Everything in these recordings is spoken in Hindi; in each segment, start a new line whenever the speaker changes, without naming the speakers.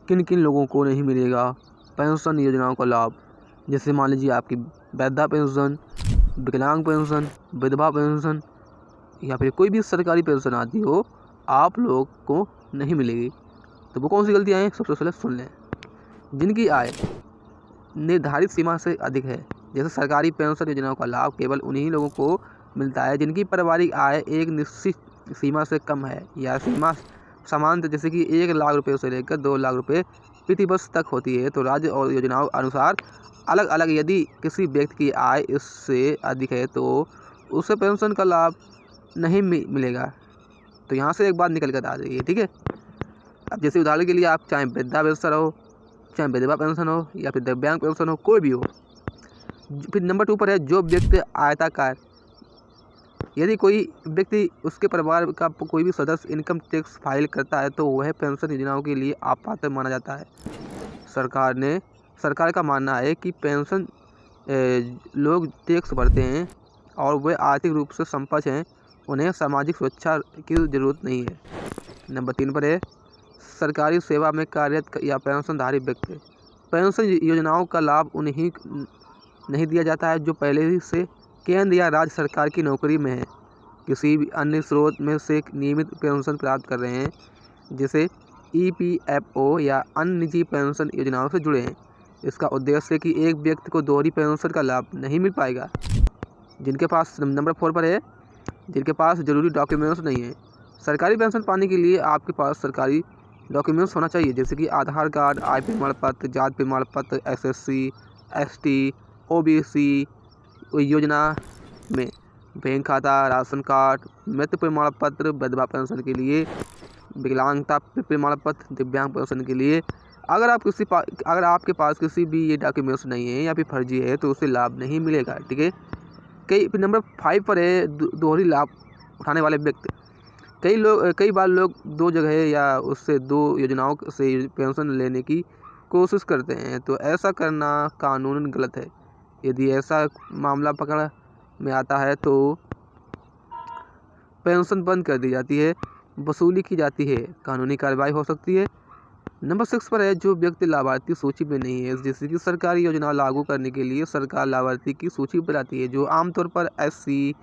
किन किन लोगों को नहीं मिलेगा पेंशन योजनाओं का लाभ। जैसे मान लीजिए आपकी वृद्धा पेंशन, विकलांग पेंशन, विधवा पेंशन या फिर कोई भी सरकारी पेंशन आती हो, आप लोग को नहीं मिलेगी। तो वो कौन सी गलतियाँ हैं, सबसे पहले सुन लें। जिनकी आय निर्धारित सीमा से अधिक है, जैसे सरकारी पेंशन योजनाओं का लाभ केवल उन्हीं लोगों को मिलता है जिनकी पारिवारिक आय एक निश्चित सीमा से कम है या सीमा समांतर, जैसे कि 1 लाख रुपये से लेकर 2 लाख रुपये प्रति वर्ष तक होती है। तो राज्य और योजनाओं अनुसार अलग अलग। यदि किसी व्यक्ति की आय इससे अधिक है तो उसे पेंशन का लाभ नहीं मिलेगा। तो यहाँ से एक बात निकल कर आ जाइए, ठीक है। अब जैसे उदाहरण के लिए आप चाहे वृद्धा पेंशन हो, चाहे विधवा पेंशन हो या फिर दिव्यांग पेंशन हो, कोई भी हो। फिर नंबर 2 पर है जो व्यक्ति आयताकार। यदि कोई व्यक्ति उसके परिवार का कोई भी सदस्य इनकम टैक्स फाइल करता है तो वह पेंशन योजनाओं के लिए अपात्र माना जाता है। सरकार का मानना है कि पेंशन लोग टैक्स भरते हैं और वे आर्थिक रूप से संपन्न हैं, उन्हें सामाजिक सुरक्षा की जरूरत नहीं है। नंबर 3 पर है सरकारी सेवा में कार्यरत या पेंशनधारी व्यक्ति। पेंशन योजनाओं का लाभ उन्हें नहीं दिया जाता है जो पहले से केंद्र या राज्य सरकार की नौकरी में है, किसी भी अन्य स्रोत में से नियमित पेंशन प्राप्त कर रहे हैं, जैसे EPFO या अन्य निजी पेंशन योजनाओं से जुड़े हैं। इसका उद्देश्य है कि एक व्यक्ति को दोहरी पेंशन का लाभ नहीं मिल पाएगा। जिनके पास नंबर 4 पर है जिनके पास जरूरी डॉक्यूमेंट्स नहीं है। सरकारी पेंशन पाने के लिए आपके पास सरकारी डॉक्यूमेंट्स होना चाहिए, जैसे कि आधार कार्ड, आय प्रमाण पत्र, जाति प्रमाण पत्र, SSC, ST, OBC योजना में बैंक खाता, राशन कार्ड, मृत्यु प्रमाण पत्र, विधवा पेंशन के लिए, विकलांगता प्रमाण पत्र, दिव्यांग पेंशन के लिए। अगर आपके पास किसी भी ये डॉक्यूमेंट्स नहीं है या फिर फर्जी है तो उसे लाभ नहीं मिलेगा, ठीक है। फिर नंबर 5 पर है दोहरी लाभ उठाने वाले व्यक्ति। कई बार लोग 2 जगह या उससे 2 योजनाओं से पेंशन लेने की कोशिश करते हैं, तो ऐसा करना कानूनन गलत है। यदि ऐसा मामला पकड़ में आता है तो पेंशन बंद कर दी जाती है, वसूली की जाती है, कानूनी कार्रवाई हो सकती है। नंबर 6 पर है जो व्यक्ति लाभार्थी सूची में नहीं है, जैसे कि सरकारी योजना लागू करने के लिए सरकार लाभार्थी की सूची बनाती है जो आमतौर पर SC,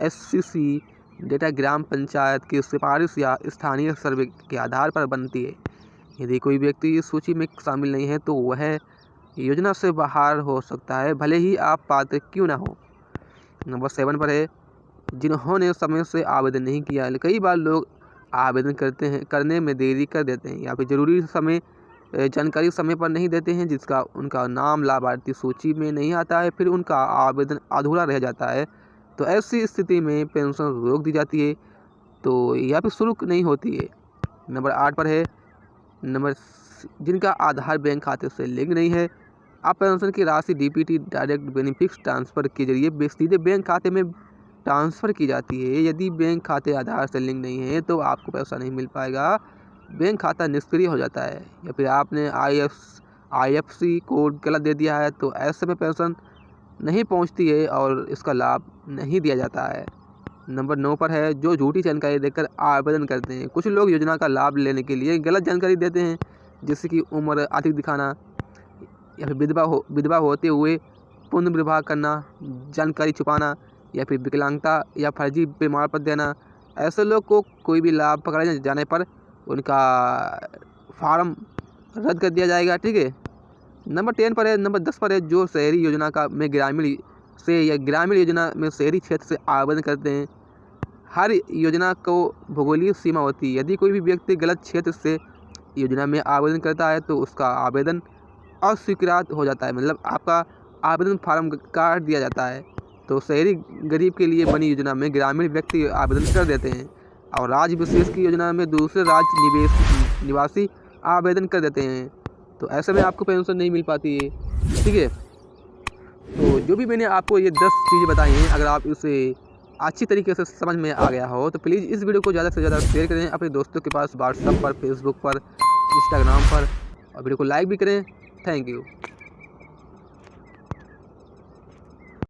SCC डेटा ग्राम पंचायत की सिफारिश या स्थानीय सर्वे के आधार पर बनती है। यदि कोई व्यक्ति इस सूची में शामिल नहीं है तो वह योजना से बाहर हो सकता है, भले ही आप पात्र क्यों ना हो। नंबर 7 पर है जिन्होंने समय से आवेदन नहीं किया। कई बार लोग आवेदन करने में देरी कर देते हैं या फिर जरूरी जानकारी समय पर नहीं देते हैं, जिसका उनका नाम लाभार्थी सूची में नहीं आता है, फिर उनका आवेदन अधूरा रह जाता है। तो ऐसी स्थिति में पेंशन रोक दी जाती है तो या फिर शुरू नहीं होती है। नंबर 8 पर है जिनका आधार बैंक खाते से लिंक नहीं है। आप पेंशन की राशि DBT डायरेक्ट बेनिफिट ट्रांसफ़र के जरिए सीधे बैंक खाते में ट्रांसफ़र की जाती है। यदि बैंक खाते आधार से लिंक नहीं है तो आपको पैसा नहीं मिल पाएगा, बैंक खाता निष्क्रिय हो जाता है। या फिर आपने IFSC कोड गलत दे दिया है तो ऐसे में पेंशन नहीं पहुंचती है और इसका लाभ नहीं दिया जाता है। नंबर 9 पर है जो झूठी जानकारी देकर आवेदन करते हैं। कुछ लोग योजना का लाभ लेने के लिए गलत जानकारी देते हैं, जैसे कि उम्र अधिक दिखाना या फिर विधवा होते हुए पुनर्विवाह करना, जानकारी छुपाना या फिर विकलांगता या फर्जी प्रमाण पत्र देना। ऐसे लोग को कोई भी लाभ पकड़े जाने पर उनका फार्म रद्द कर दिया जाएगा, ठीक है। नंबर 10 पर है जो शहरी योजना में ग्रामीण योजना में शहरी क्षेत्र से आवेदन करते हैं। हर योजना को भौगोलिक सीमा होती है। यदि कोई भी व्यक्ति गलत क्षेत्र से योजना में आवेदन करता है तो उसका आवेदन अस्वीकृत हो जाता है, मतलब आपका आवेदन फार्म काट दिया जाता है। तो शहरी गरीब के लिए बनी योजना में ग्रामीण व्यक्ति आवेदन कर देते हैं और राज्य विशेष की योजना में दूसरे राज्य निवासी आवेदन कर देते हैं। तो ऐसे में आपको पेंशन नहीं मिल पाती है, ठीक है। तो जो भी मैंने आपको ये 10 चीज़ें बताई हैं, अगर आप इसे अच्छी तरीके से समझ में आ गया हो तो प्लीज़ इस वीडियो को ज़्यादा से ज़्यादा शेयर करें अपने दोस्तों के पास, व्हाट्सएप पर, फेसबुक पर, इंस्टाग्राम पर, और वीडियो को लाइक भी करें। Thank you.